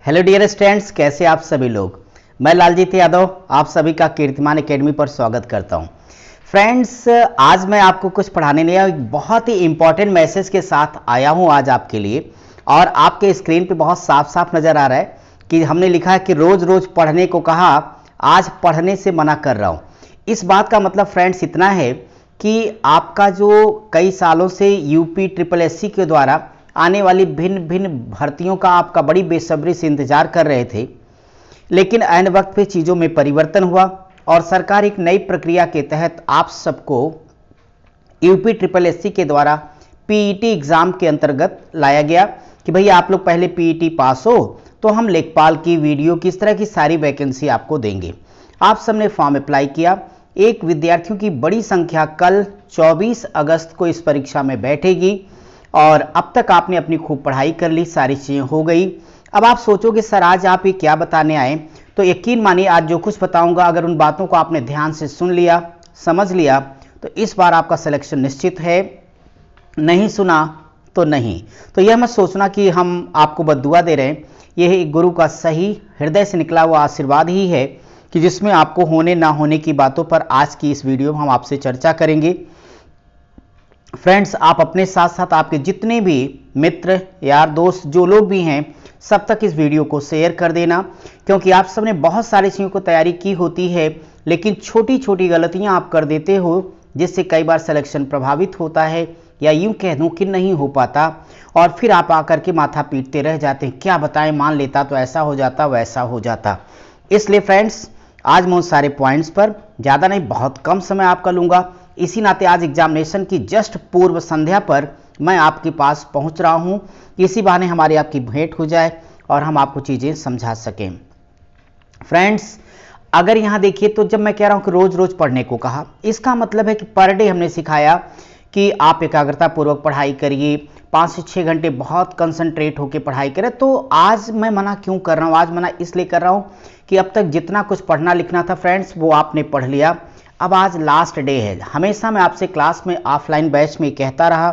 Hello dear students, कैसे आप सभी लोग। मैं लालजीत यादव आप सभी का कीर्तिमान एकेडमी पर स्वागत करता हूं। फ्रेंड्स, आज मैं आपको कुछ पढ़ाने नहीं आया, एक बहुत ही इंपॉर्टेंट मैसेज के साथ आया हूं आज आपके लिए। और आपके स्क्रीन पे बहुत साफ साफ नजर आ रहा है कि हमने लिखा है कि रोज रोज पढ़ने को कहा, आज पढ़ने से मना कर रहा हूं। इस बात का मतलब फ्रेंड्स इतना है कि आपका जो कई सालों से यूपी ट्रिपल एससी के द्वारा आने वाली भिन्न भिन्न भर्तियों का आपका बड़ी बेसब्री से इंतजार कर रहे थे, लेकिन ऐन वक्त पे चीज़ों में परिवर्तन हुआ और सरकार एक नई प्रक्रिया के तहत आप सबको यूपी ट्रिपल एससी के द्वारा पीईटी एग्ज़ाम के अंतर्गत लाया गया कि भैया आप लोग पहले पीईटी पास हो तो हम लेखपाल की, वीडियो की, इस तरह की सारी वैकेंसी आपको देंगे। आप सबने फॉर्म अप्लाई किया। एक विद्यार्थियों की बड़ी संख्या कल 24 अगस्त को इस परीक्षा में बैठेगी और अब तक आपने अपनी खूब पढ़ाई कर ली, सारी चीज़ें हो गई। अब आप सोचोगे सर आज आप ये क्या बताने आए, तो यकीन मानिए आज जो कुछ बताऊंगा अगर उन बातों को आपने ध्यान से सुन लिया, समझ लिया, तो इस बार आपका सिलेक्शन निश्चित है। नहीं सुना तो नहीं। तो यह मत सोचना कि हम आपको बद्दुआ दे रहे हैं, यह एक गुरु का सही हृदय से निकला हुआ आशीर्वाद ही है कि जिसमें आपको होने ना होने की बातों पर आज की इस वीडियो में हम आपसे चर्चा करेंगे। फ्रेंड्स, आप अपने साथ साथ आपके जितने भी मित्र, यार, दोस्त, जो लोग भी हैं, सब तक इस वीडियो को शेयर कर देना, क्योंकि आप सबने बहुत सारी चीज़ों को तैयारी की होती है, लेकिन छोटी छोटी गलतियां आप कर देते हो जिससे कई बार सिलेक्शन प्रभावित होता है, या यूं कह दूं कि नहीं हो पाता, और फिर आप आकर के माथा पीटते रह जाते हैं, क्या बताएं, मान लेता तो ऐसा हो जाता, वैसा हो जाता। इसलिए फ्रेंड्स, आज मैं उन सारे पॉइंट्स पर ज़्यादा नहीं, बहुत कम समय आपका लूँगा। इसी नाते आज एग्जामिनेशन की जस्ट पूर्व संध्या पर मैं आपके पास पहुंच रहा हूं, इसी बहाने हमारी आपकी भेंट हो जाए और हम आपको चीज़ें समझा सकें। फ्रेंड्स, अगर यहाँ देखिए तो जब मैं कह रहा हूं कि रोज रोज पढ़ने को कहा, इसका मतलब है कि पर डे हमने सिखाया कि आप एकाग्रता पूर्वक पढ़ाई करिए, 5 से 6 घंटे बहुत कंसंट्रेट होकर पढ़ाई करें। तो आज मैं मना क्यों कर रहा हूँ? आज मना इसलिए कर रहा हूँ कि अब तक जितना कुछ पढ़ना लिखना था फ्रेंड्स वो आपने पढ़ लिया। अब आज लास्ट डे है। हमेशा मैं आपसे क्लास में, ऑफलाइन बैच में कहता रहा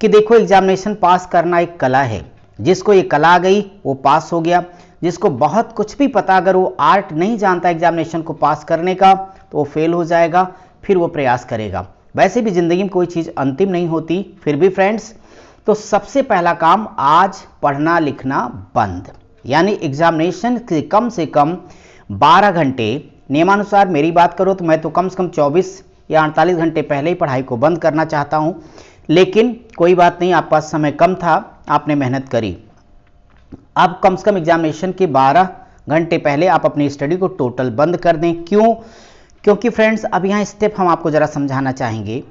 कि देखो, एग्जामिनेशन पास करना एक कला है। जिसको ये कला आ गई वो पास हो गया। जिसको बहुत कुछ भी पता, अगर वो आर्ट नहीं जानता एग्जामिनेशन को पास करने का, तो वो फेल हो जाएगा, फिर वो प्रयास करेगा। वैसे भी जिंदगी में कोई चीज़ अंतिम नहीं होती। फिर भी फ्रेंड्स, तो सबसे पहला काम आज पढ़ना लिखना बंद, यानी एग्जामिनेशन से कम 12 घंटे, नियमानुसार मेरी बात करो तो मैं तो कम से कम 24 या 48 घंटे पहले ही पढ़ाई को बंद करना चाहता हूं, लेकिन कोई बात नहीं, आपके पास समय कम था, आपने मेहनत करी। अब कम से कम एग्जामिनेशन के 12 घंटे पहले आप अपनी स्टडी को टोटल बंद कर दें। क्यों? क्योंकि फ्रेंड्स, अब यहाँ स्टेप हम आपको ज़रा समझाना चाहेंगे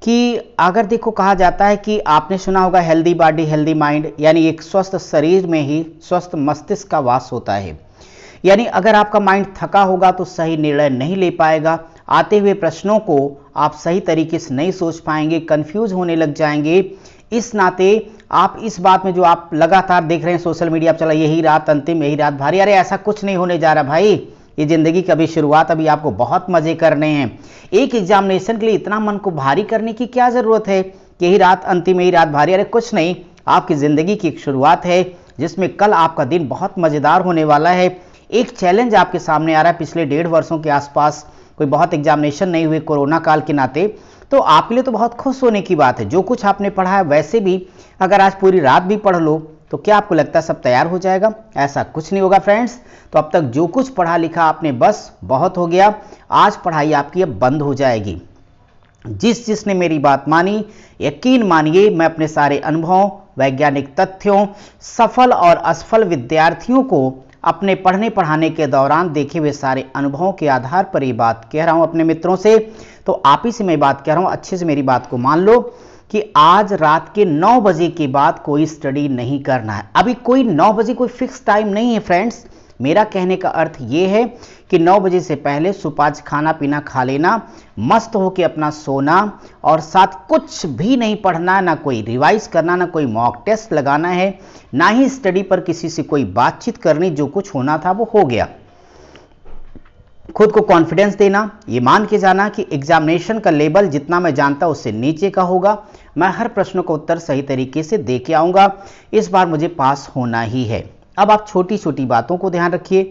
कि अगर देखो, कहा जाता है कि आपने सुना होगा हेल्दी बॉडी हेल्दी माइंड, यानी एक स्वस्थ शरीर में ही स्वस्थ मस्तिष्क का वास होता है। यानी अगर आपका माइंड थका होगा तो सही निर्णय नहीं ले पाएगा, आते हुए प्रश्नों को आप सही तरीके से नहीं सोच पाएंगे, कंफ्यूज होने लग जाएंगे। इस नाते आप इस बात में, जो आप लगातार देख रहे हैं सोशल मीडिया पर चला, यही रात अंतिम, यही रात भारी, अरे ऐसा कुछ नहीं होने जा रहा भाई। ये जिंदगी की अभी शुरुआत, अभी आपको बहुत मजे करने हैं। एक एग्जामिनेशन के लिए इतना मन को भारी करने की क्या जरूरत है? यही रात अंतिम, यही रात भारी, अरे कुछ नहीं, आपकी जिंदगी की एक शुरुआत है जिसमें कल आपका दिन बहुत मजेदार होने वाला है। एक चैलेंज आपके सामने आ रहा है। पिछले 1.5 वर्षों के आसपास कोई बहुत एग्जामिनेशन नहीं हुए कोरोना काल के नाते, तो आपके लिए तो बहुत खुश होने की बात है। जो कुछ आपने पढ़ा है, वैसे भी अगर आज पूरी रात भी पढ़ लो तो क्या आपको लगता है सब तैयार हो जाएगा? ऐसा कुछ नहीं होगा फ्रेंड्स। तो अब तक जो कुछ पढ़ा लिखा आपने, बस बहुत हो गया। आज पढ़ाई आपकी अब बंद हो जाएगी। जिसने मेरी बात मानी, यकीन मानिए, मैं अपने सारे अनुभवों, वैज्ञानिक तथ्यों, सफल और असफल विद्यार्थियों को अपने पढ़ने पढ़ाने के दौरान देखे हुए सारे अनुभवों के आधार पर ये बात कह रहा हूं अपने मित्रों से। तो आप ही से मैं बात कह रहा हूं, अच्छे से मेरी बात को मान लो कि आज रात के 9 बजे के बाद कोई स्टडी नहीं करना है। अभी कोई 9 बजे कोई फिक्स टाइम नहीं है फ्रेंड्स। मेरा कहने का अर्थ ये है कि 9 बजे से पहले सुपाच्य खाना पीना खा लेना, मस्त होकर अपना सोना, और साथ कुछ भी नहीं पढ़ना, ना कोई रिवाइज करना, ना कोई मॉक टेस्ट लगाना है, ना ही स्टडी पर किसी से कोई बातचीत करनी। जो कुछ होना था वो हो गया। खुद को कॉन्फिडेंस देना, ये मान के जाना कि एग्जामिनेशन का लेवल जितना मैं जानता उससे नीचे का होगा। मैं हर प्रश्न का उत्तर सही तरीके से दे के आऊँगा। इस बार मुझे पास होना ही है। अब आप छोटी छोटी बातों को ध्यान रखिए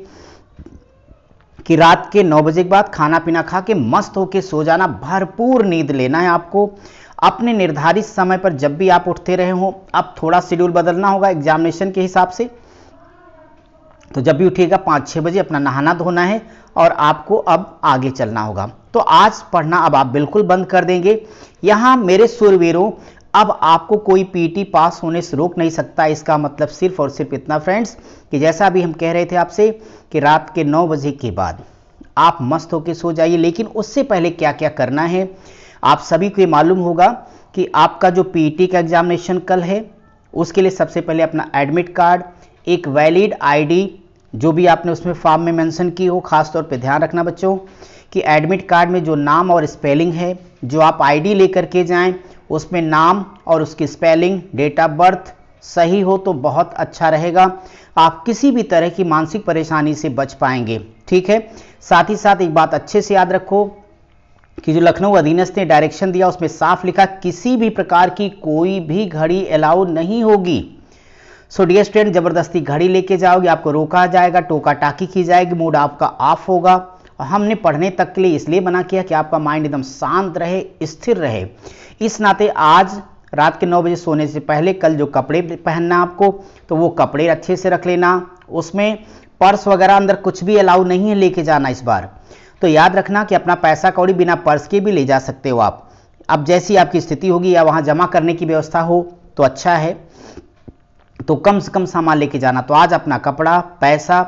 कि रात के 9 बजे के बाद खाना पीना खा के मस्त होके सो जाना, भरपूर नींद लेना है आपको। अपने निर्धारित समय पर जब भी आप उठते रहे हो, अब थोड़ा शेड्यूल बदलना होगा एग्जामिनेशन के हिसाब से। तो जब भी उठिएगा 5-6 बजे अपना नहाना धोना है और आपको अब आगे चलना होगा। तो आज पढ़ना अब आप बिल्कुल बंद कर देंगे। यहाँ मेरे सूरवीरों, अब आपको कोई पीटी पास होने से रोक नहीं सकता। इसका मतलब सिर्फ और सिर्फ इतना फ्रेंड्स कि जैसा अभी हम कह रहे थे आपसे कि रात के 9 बजे के बाद आप मस्त होकर सो जाइए। लेकिन उससे पहले क्या क्या करना है आप सभी को ये मालूम होगा कि आपका जो पीटी का एग्जामिनेशन कल है, उसके लिए सबसे पहले अपना एडमिट कार्ड, एक वैलिड आईडी जो भी आपने उसमें फॉर्म में मेंशन की हो। खास तौर पे ध्यान रखना बच्चों कि एडमिट कार्ड में जो नाम और स्पेलिंग है, जो आप आईडी लेकर के जाएं उसमें नाम और उसकी स्पेलिंग, डेट ऑफ बर्थ सही हो तो बहुत अच्छा रहेगा। आप किसी भी तरह की मानसिक परेशानी से बच पाएंगे। ठीक है, साथ ही साथ एक बात अच्छे से याद रखो कि जो लखनऊ अधीनस्थ ने डायरेक्शन दिया उसमें साफ लिखा किसी भी प्रकार की कोई भी घड़ी अलाउ नहीं होगी। सो डियर स्टूडेंट, जबरदस्ती घड़ी लेके जाओगे आपको रोका जाएगा, टोका टाकी की जाएगी, मूड आपका ऑफ होगा। और हमने पढ़ने तक के लिए इसलिए मना किया कि आपका माइंड एकदम शांत रहे, स्थिर रहे। इस नाते आज रात के 9 बजे सोने से पहले कल जो कपड़े पहनना आपको, तो वो कपड़े अच्छे से रख लेना। उसमें पर्स वगैरह अंदर कुछ भी अलाउ नहीं है लेके जाना इस बार। तो याद रखना कि अपना पैसा कौड़ी बिना पर्स के भी ले जा सकते हो आप। अब जैसी आपकी स्थिति होगी या वहाँ जमा करने की व्यवस्था हो तो अच्छा है, तो कम से कम सामान लेके जाना। तो आज अपना कपड़ा, पैसा,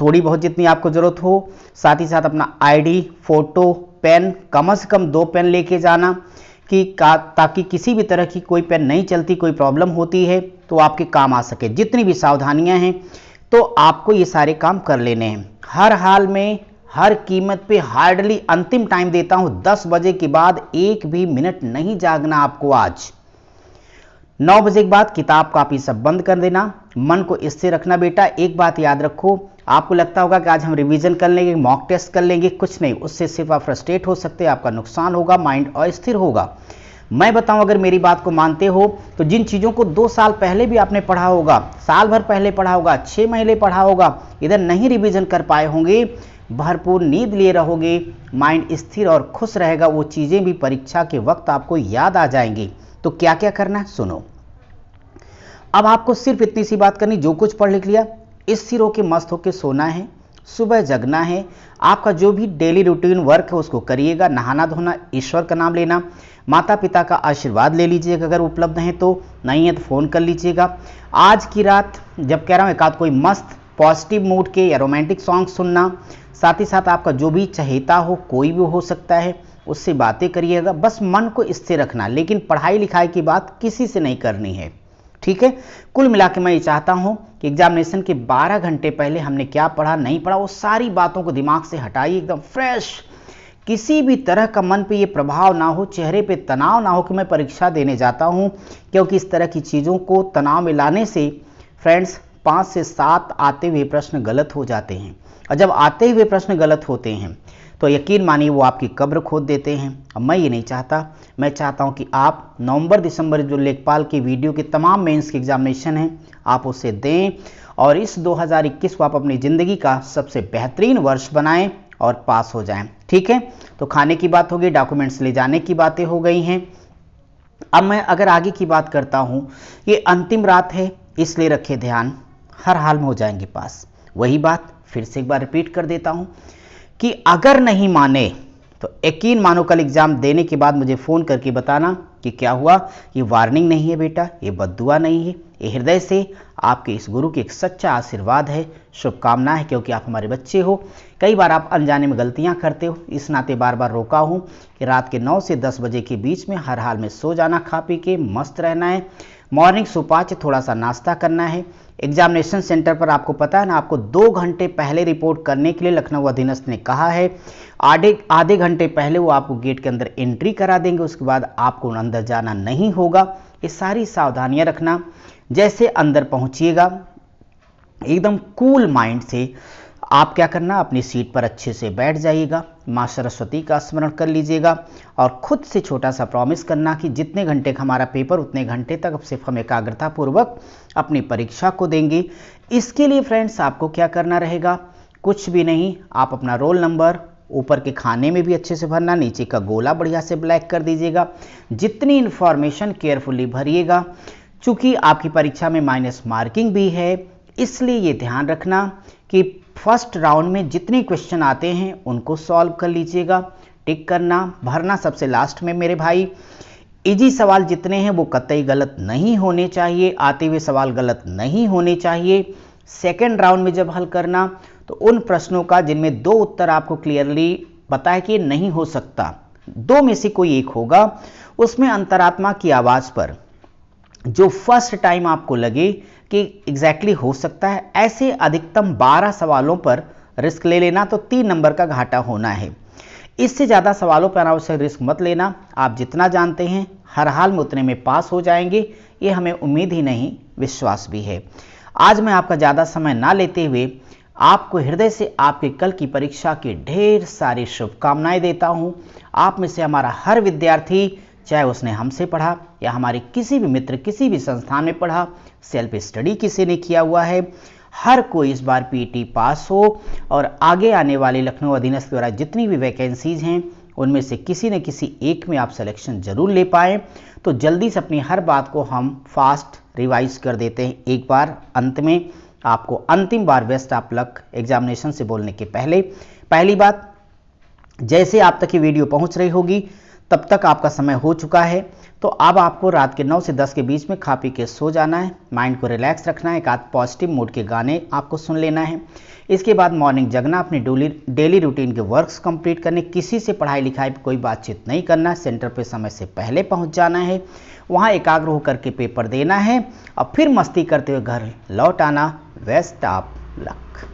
थोड़ी बहुत जितनी आपको ज़रूरत हो, साथ ही साथ अपना आईडी, फोटो, पेन, कम से कम 2 पेन लेके जाना कि ताकि किसी भी तरह की कोई पेन नहीं चलती, कोई प्रॉब्लम होती है तो आपके काम आ सके। जितनी भी सावधानियां हैं तो आपको ये सारे काम कर लेने हैं। हर हाल में, हर कीमत पे हार्डली अंतिम टाइम देता हूं 10 बजे के बाद 1 भी मिनट नहीं जागना आपको। आज 9 बजे के बाद किताब कॉपी सब बंद कर देना, मन को इससे रखना। बेटा एक बात याद रखो, आपको लगता होगा कि आज हम रिवीजन कर लेंगे, मॉक टेस्ट कर लेंगे, कुछ नहीं, उससे सिर्फ आप फ्रस्ट्रेट हो सकते हैं, आपका नुकसान होगा, माइंड अस्थिर होगा। मैं बताऊं, अगर मेरी बात को मानते हो तो जिन चीज़ों को 2 साल पहले भी आपने पढ़ा होगा, साल भर पहले पढ़ा होगा, 6 महीने पढ़ा होगा, इधर नहीं रिवीजन कर पाए होंगे, भरपूर नींद लिए रहोगे, माइंड स्थिर और खुश रहेगा, वो चीज़ें भी परीक्षा के वक्त आपको याद आ जाएंगी। तो क्या क्या करना है सुनो। अब आपको सिर्फ इतनी सी बात करनी, जो कुछ पढ़ लिख लिया स्थिर होकर मस्त होकर सोना है, सुबह जगना है, आपका जो भी डेली रूटीन वर्क है उसको करिएगा, नहाना धोना, ईश्वर का नाम लेना, माता पिता का आशीर्वाद ले लीजिएगा अगर उपलब्ध हैं तो, नहीं है तो फ़ोन कर लीजिएगा। आज की रात जब कह रहा हूँ एक आध कोई मस्त पॉजिटिव मूड के या रोमांटिक सॉन्ग सुनना, साथ ही साथ आपका जो भी चहेता हो, कोई भी हो सकता है, उससे बातें करिएगा। बस मन को स्थिर रखना, लेकिन पढ़ाई लिखाई की बात किसी से नहीं करनी है। ठीक है, कुल मिला के मैं ये चाहता हूं कि एग्जामिनेशन के 12 घंटे पहले हमने क्या पढ़ा नहीं पढ़ा वो सारी बातों को दिमाग से हटाइए, एकदम फ्रेश। किसी भी तरह का मन पे ये प्रभाव ना हो, चेहरे पे तनाव ना हो कि मैं परीक्षा देने जाता हूं, क्योंकि इस तरह की चीज़ों को तनाव में लाने से फ्रेंड्स 5 से 7 आते हुए प्रश्न गलत हो जाते हैं, और जब आते हुए प्रश्न गलत होते हैं तो यकीन मानिए वो आपकी कब्र खोद देते हैं। अब मैं ये नहीं चाहता, मैं चाहता हूं कि आप नवंबर दिसंबर जो लेखपाल की वीडियो के तमाम मेंस के एग्जामिनेशन हैं आप उसे दें, और इस 2021 को आप अपनी ज़िंदगी का सबसे बेहतरीन वर्ष बनाएं और पास हो जाएं। ठीक है, तो खाने की बात हो गई, डॉक्यूमेंट्स ले जाने की बातें हो गई हैं। अब मैं अगर आगे की बात करता हूँ, ये अंतिम रात है इसलिए रखे ध्यान, हर हाल में हो जाएंगे पास। वही बात फिर से एक बार रिपीट कर देता हूँ कि अगर नहीं माने तो यकीन मानो कल एग्जाम देने के बाद मुझे फ़ोन करके बताना कि क्या हुआ। ये वार्निंग नहीं है बेटा, ये बद्दुआ नहीं है, ये हृदय से आपके इस गुरु की एक सच्चा आशीर्वाद है, शुभकामना है, क्योंकि आप हमारे बच्चे हो। कई बार आप अनजाने में गलतियां करते हो, इस नाते बार बार रोका हूं कि रात के 9 से 10 बजे के बीच में हर हाल में सो जाना, खा पी के मस्त रहना है। मॉर्निंग सुपाच्य थोड़ा सा नाश्ता करना है। एग्जामिनेशन सेंटर पर आपको पता है ना, आपको 2 घंटे पहले रिपोर्ट करने के लिए लखनऊ अधीनस्थ ने कहा है। आधे घंटे पहले वो आपको गेट के अंदर एंट्री करा देंगे, उसके बाद आपको अंदर जाना नहीं होगा। ये सारी सावधानियां रखना। जैसे अंदर पहुंचिएगा एकदम कूल माइंड से आप क्या करना, अपनी सीट पर अच्छे से बैठ जाइएगा, माँ सरस्वती का स्मरण कर लीजिएगा और खुद से छोटा सा प्रॉमिस करना कि जितने घंटे का हमारा पेपर उतने घंटे तक अब सिर्फ हम एकाग्रता पूर्वक अपनी परीक्षा को देंगे। इसके लिए फ्रेंड्स आपको क्या करना रहेगा, कुछ भी नहीं, आप अपना रोल नंबर ऊपर के खाने में भी अच्छे से भरना, नीचे का गोला बढ़िया से ब्लैक कर दीजिएगा। जितनी इन्फॉर्मेशन केयरफुली भरिएगा, चूंकि आपकी परीक्षा में माइनस मार्किंग भी है, इसलिए ये ध्यान रखना कि फर्स्ट राउंड में जितने क्वेश्चन आते हैं उनको सॉल्व कर लीजिएगा। टिक करना, भरना सबसे लास्ट में मेरे भाई। इजी सवाल जितने हैं वो कतई गलत नहीं होने चाहिए, आते हुए सवाल गलत नहीं होने चाहिए। सेकेंड राउंड में जब हल करना तो उन प्रश्नों का जिनमें 2 उत्तर आपको क्लियरली पता है कि नहीं हो सकता, 2 में से कोई एक होगा, उसमें अंतरात्मा की आवाज़ पर जो फर्स्ट टाइम आपको लगे कि एग्जैक्टली हो सकता है, ऐसे अधिकतम 12 सवालों पर रिस्क ले लेना, तो 3 नंबर का घाटा होना है। इससे ज़्यादा सवालों पर अनावश्यक रिस्क मत लेना। आप जितना जानते हैं हर हाल में उतने में पास हो जाएंगे, ये हमें उम्मीद ही नहीं विश्वास भी है। आज मैं आपका ज़्यादा समय ना लेते हुए आपको हृदय से आपके कल की परीक्षा की ढेर सारी शुभकामनाएं देता हूं। आप में से हमारा हर विद्यार्थी, चाहे उसने हमसे पढ़ा या हमारे किसी भी मित्र किसी भी संस्थान में पढ़ा, सेल्फ स्टडी किसी ने किया हुआ है, हर कोई इस बार पीटी पास हो और आगे आने वाले लखनऊ अधीनस्थ द्वारा जितनी भी वैकेंसीज हैं उनमें से किसी न किसी एक में आप सिलेक्शन जरूर ले पाएँ। तो जल्दी से अपनी हर बात को हम फास्ट रिवाइज कर देते हैं एक बार अंत में। आपको अंतिम बार बेस्ट ऑफ लक एग्जामिनेशन से बोलने के पहले, पहली बात, जैसे आप तक ये वीडियो पहुंच रही होगी तब तक आपका समय हो चुका है, तो अब आपको रात के 9 से 10 के बीच में खा पी के सो जाना है, माइंड को रिलैक्स रखना है, एक आध पॉजिटिव मूड के गाने आपको सुन लेना है। इसके बाद मॉर्निंग जगना, अपनी डेली रूटीन के वर्क्स कंप्लीट करने, किसी से पढ़ाई लिखाई पर कोई बातचीत नहीं करना, सेंटर पे समय से पहले पहुंच जाना है, वहाँ एकाग्र होकर के पेपर देना है और फिर मस्ती करते हुए घर लौट आना। Best of luck.